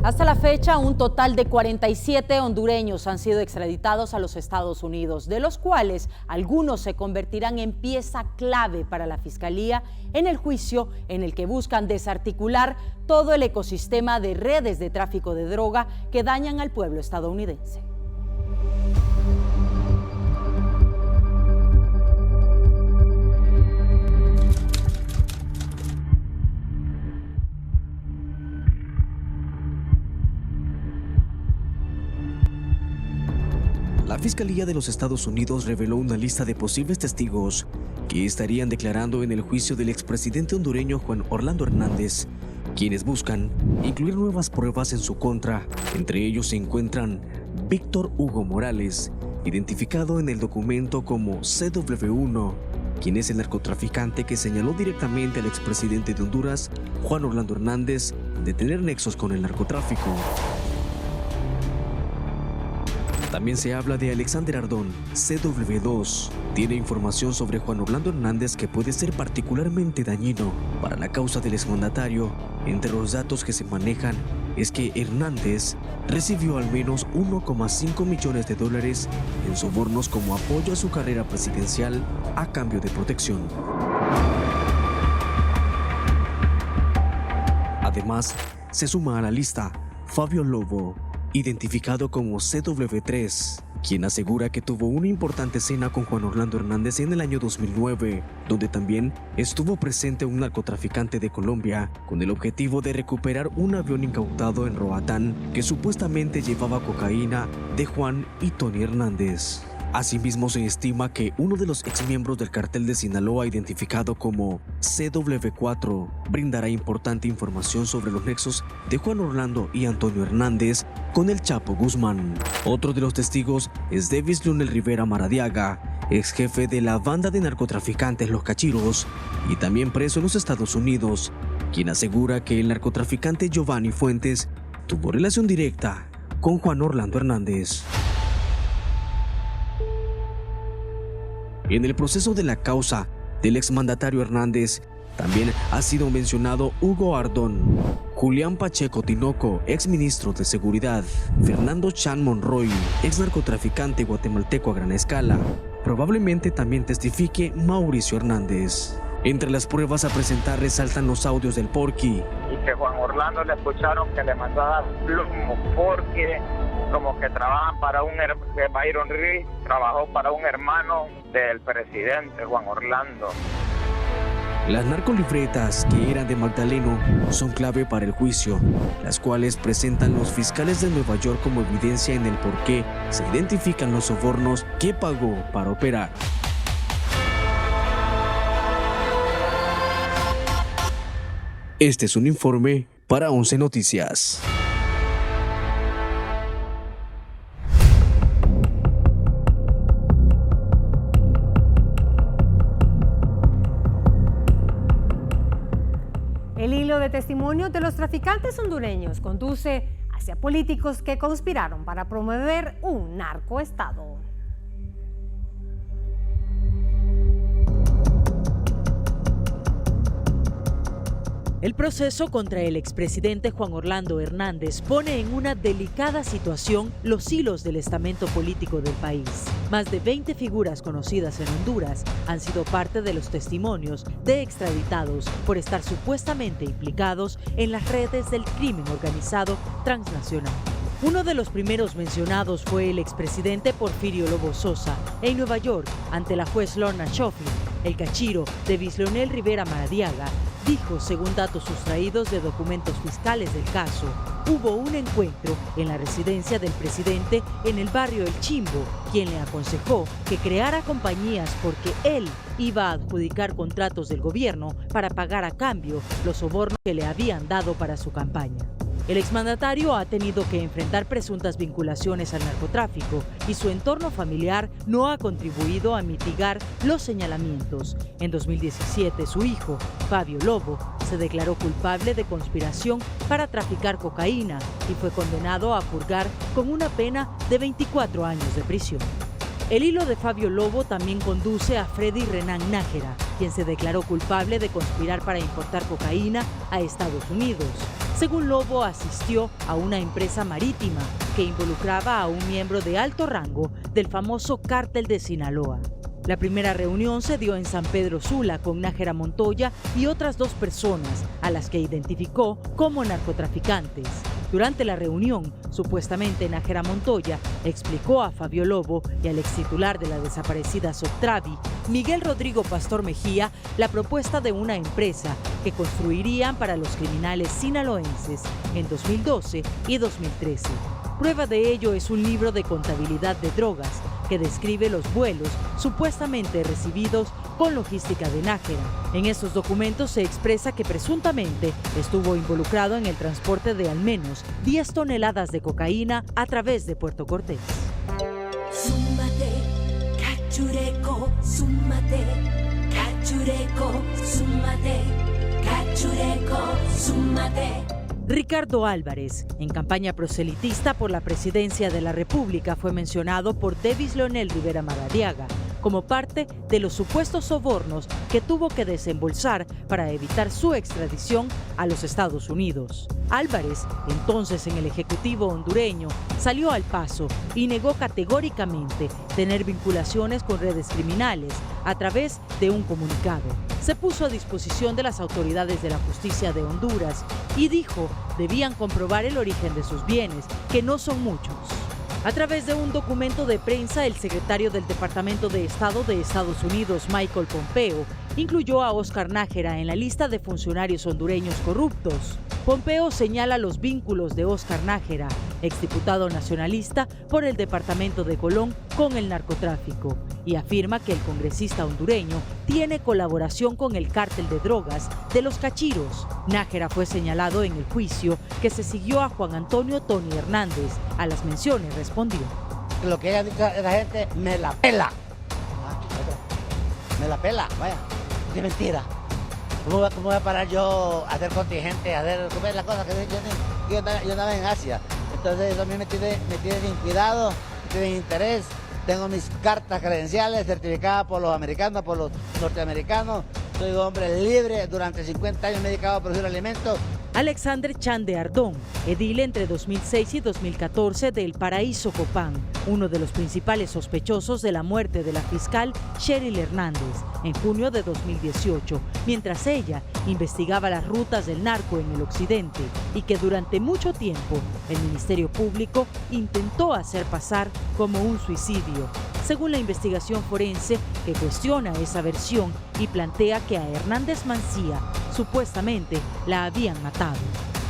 Hasta la fecha, un total de 47 hondureños han sido extraditados a los Estados Unidos, de los cuales algunos se convertirán en pieza clave para la Fiscalía en el juicio en el que buscan desarticular todo el ecosistema de redes de tráfico de droga que dañan al pueblo estadounidense. La Fiscalía de los Estados Unidos reveló una lista de posibles testigos que estarían declarando en el juicio del expresidente hondureño Juan Orlando Hernández, quienes buscan incluir nuevas pruebas en su contra. Entre ellos se encuentran Víctor Hugo Morales, identificado en el documento como CW1, quien es el narcotraficante que señaló directamente al expresidente de Honduras, Juan Orlando Hernández, de tener nexos con el narcotráfico. También se habla de Alexander Ardón, CW2. Tiene información sobre Juan Orlando Hernández que puede ser particularmente dañino para la causa del exmandatario. Entre los datos que se manejan es que Hernández recibió al menos 1,5 millones de dólares en sobornos como apoyo a su carrera presidencial a cambio de protección. Además, se suma a la lista Fabio Lobo, identificado como CW3, quien asegura que tuvo una importante cena con Juan Orlando Hernández en el año 2009, donde también estuvo presente un narcotraficante de Colombia con el objetivo de recuperar un avión incautado en Roatán que supuestamente llevaba cocaína de Juan y Tony Hernández. Asimismo, se estima que uno de los exmiembros del cartel de Sinaloa, identificado como CW4, brindará importante información sobre los nexos de Juan Orlando y Antonio Hernández con el Chapo Guzmán. Otro de los testigos es Davis Leonel Rivera Maradiaga, ex jefe de la banda de narcotraficantes Los Cachiros y también preso en los Estados Unidos, quien asegura que el narcotraficante Giovanni Fuentes tuvo relación directa con Juan Orlando Hernández. En el proceso de la causa del exmandatario Hernández, también ha sido mencionado Hugo Ardón, Julián Pacheco Tinoco, exministro de Seguridad, Fernando Chan Monroy, ex narcotraficante guatemalteco a gran escala. Probablemente también testifique Mauricio Hernández. Entre las pruebas a presentar resaltan los audios del Porky. Y que Juan Orlando le escucharon que le mandó a dar plomo porque como que trabajan para que Byron Reed trabajó para un hermano del presidente Juan Orlando. Las narcolibretas que eran de Magdaleno son clave para el juicio, las cuales presentan los fiscales de Nueva York como evidencia en el por qué se identifican los sobornos que pagó para operar. Este es un informe para 11 Noticias. El hilo de testimonios de los traficantes hondureños conduce hacia políticos que conspiraron para promover un narcoestado. El proceso contra el expresidente Juan Orlando Hernández pone en una delicada situación los hilos del estamento político del país. Más de 20 figuras conocidas en Honduras han sido parte de los testimonios de extraditados por estar supuestamente implicados en las redes del crimen organizado transnacional. Uno de los primeros mencionados fue el expresidente Porfirio Lobo Sosa en Nueva York ante la juez Lorna Schofield. El cachiro Davis Leonel Rivera Maradiaga dijo, según datos sustraídos de documentos fiscales del caso, hubo un encuentro en la residencia del presidente en el barrio El Chimbo, quien le aconsejó que creara compañías porque él iba a adjudicar contratos del gobierno para pagar a cambio los sobornos que le habían dado para su campaña. El exmandatario ha tenido que enfrentar presuntas vinculaciones al narcotráfico y su entorno familiar no ha contribuido a mitigar los señalamientos. En 2017, su hijo, Fabio Lobo, se declaró culpable de conspiración para traficar cocaína y fue condenado a purgar con una pena de 24 años de prisión. El hilo de Fabio Lobo también conduce a Freddy Renan Nájera, quien se declaró culpable de conspirar para importar cocaína a Estados Unidos. Según Lobo, asistió a una empresa marítima que involucraba a un miembro de alto rango del famoso Cártel de Sinaloa. La primera reunión se dio en San Pedro Sula con Nájera Montoya y otras 2 personas a las que identificó como narcotraficantes. Durante la reunión, supuestamente Nájera Montoya explicó a Fabio Lobo y al extitular de la desaparecida Soctravi, Miguel Rodrigo Pastor Mejía, la propuesta de una empresa que construirían para los criminales sinaloenses en 2012 y 2013. Prueba de ello es un libro de contabilidad de drogas que describe los vuelos supuestamente recibidos con logística de Nájera. En estos documentos se expresa que presuntamente estuvo involucrado en el transporte de al menos 10 toneladas de cocaína a través de Puerto Cortés. Súmate, cachureco, súmate, cachureco, súmate, cachureco, súmate. Ricardo Álvarez, en campaña proselitista por la presidencia de la República, fue mencionado por Davis Leonel Rivera Maradiaga como parte de los supuestos sobornos que tuvo que desembolsar para evitar su extradición a los Estados Unidos. Álvarez, entonces en el Ejecutivo hondureño, salió al paso y negó categóricamente tener vinculaciones con redes criminales a través de un comunicado. Se puso a disposición de las autoridades de la justicia de Honduras y dijo debían comprobar el origen de sus bienes, que no son muchos. A través de un documento de prensa, el secretario del Departamento de Estado de Estados Unidos, Michael Pompeo, incluyó a Oscar Nájera en la lista de funcionarios hondureños corruptos. Pompeo señala los vínculos de Oscar Nájera, exdiputado nacionalista por el departamento de Colón, con el narcotráfico, y afirma que el congresista hondureño tiene colaboración con el cártel de drogas de los Cachiros. Nájera fue señalado en el juicio que se siguió a Juan Antonio Tony Hernández. A las menciones respondió: lo que ella dice a la gente, me la pela. Me la pela, vaya, es mentira. ¿Cómo voy a parar yo a hacer contingente, a hacer las cosas que yo andaba en Asia? Entonces eso a mí me tiene sin cuidado, me tiene interés. Tengo mis cartas credenciales certificadas por los americanos, por los norteamericanos. Soy un hombre libre, durante 50 años me he dedicado a producir alimentos. Alexander Chan de Ardón, edil entre 2006 y 2014 del Paraíso Copán, uno de los principales sospechosos de la muerte de la fiscal Cheryl Hernández en junio de 2018, mientras ella investigaba las rutas del narco en el occidente y que durante mucho tiempo el Ministerio Público intentó hacer pasar como un suicidio. Según la investigación forense que cuestiona esa versión y plantea que a Hernández Mancía supuestamente la habían matado.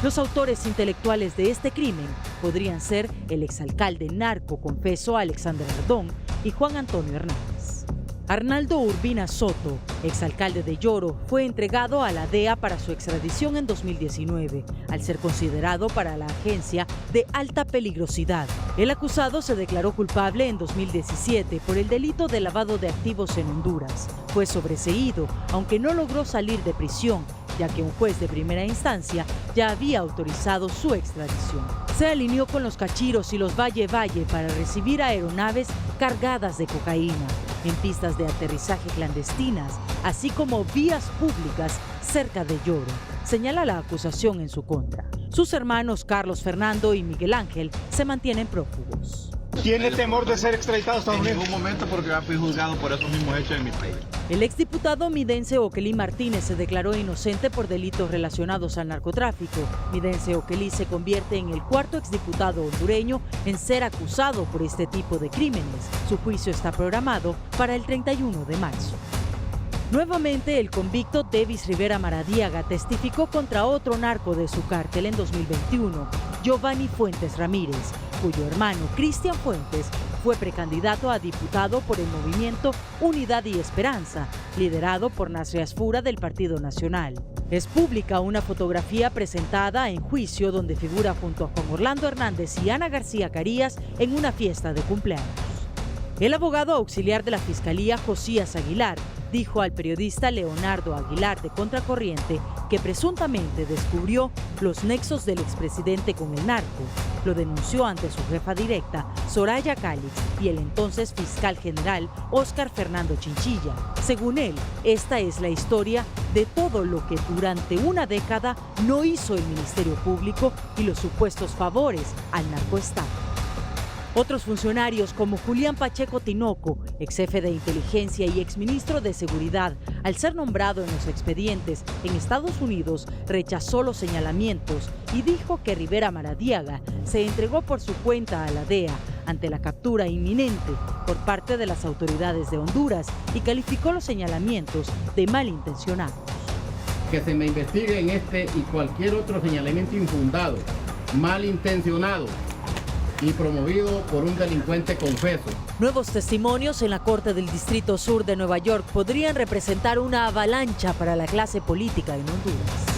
Los autores intelectuales de este crimen podrían ser el exalcalde narco confeso Alexander Ardón y Juan Antonio Hernández. Arnaldo Urbina Soto, exalcalde de Lloro, fue entregado a la DEA para su extradición en 2019, al ser considerado para la agencia de alta peligrosidad. El acusado se declaró culpable en 2017 por el delito de lavado de activos en Honduras. Fue sobreseído, aunque no logró salir de prisión, ya que un juez de primera instancia ya había autorizado su extradición. Se alineó con los Cachiros y los Valle para recibir aeronaves cargadas de cocaína en pistas de aterrizaje clandestinas, así como vías públicas cerca de Lloro, señala la acusación en su contra. Sus hermanos Carlos Fernando y Miguel Ángel se mantienen prófugos. ¿Tiene temor de ser extraditado a Estados Unidos? En ningún momento, porque va a ser juzgado por esos mismos hechos en mi país. El exdiputado Midence Oquelí Martínez se declaró inocente por delitos relacionados al narcotráfico. Midence Oquelí se convierte en el 4º exdiputado hondureño en ser acusado por este tipo de crímenes. Su juicio está programado para el 31 de marzo. Nuevamente, el convicto Davis Rivera Maradiaga testificó contra otro narco de su cártel en 2021, Giovanni Fuentes Ramírez, cuyo hermano Cristian Fuentes fue precandidato a diputado por el movimiento Unidad y Esperanza, liderado por Nasri Asfura del Partido Nacional. Es pública una fotografía presentada en juicio donde figura junto a Juan Orlando Hernández y Ana García Carías en una fiesta de cumpleaños. El abogado auxiliar de la Fiscalía, Josías Aguilar, dijo al periodista Leonardo Aguilar de Contracorriente que presuntamente descubrió los nexos del expresidente con el narco. Lo denunció ante su jefa directa, Soraya Calix, y el entonces fiscal general, Óscar Fernando Chinchilla. Según él, esta es la historia de todo lo que durante una década no hizo el Ministerio Público y los supuestos favores al narcoestado. Otros funcionarios como Julián Pacheco Tinoco, ex jefe de inteligencia y exministro de Seguridad, al ser nombrado en los expedientes en Estados Unidos, rechazó los señalamientos y dijo que Rivera Maradiaga se entregó por su cuenta a la DEA ante la captura inminente por parte de las autoridades de Honduras y calificó los señalamientos de malintencionados. Que se me investigue en este y cualquier otro señalamiento infundado, malintencionado y promovido por un delincuente confeso. Nuevos testimonios en la Corte del Distrito Sur de Nueva York podrían representar una avalancha para la clase política en Honduras.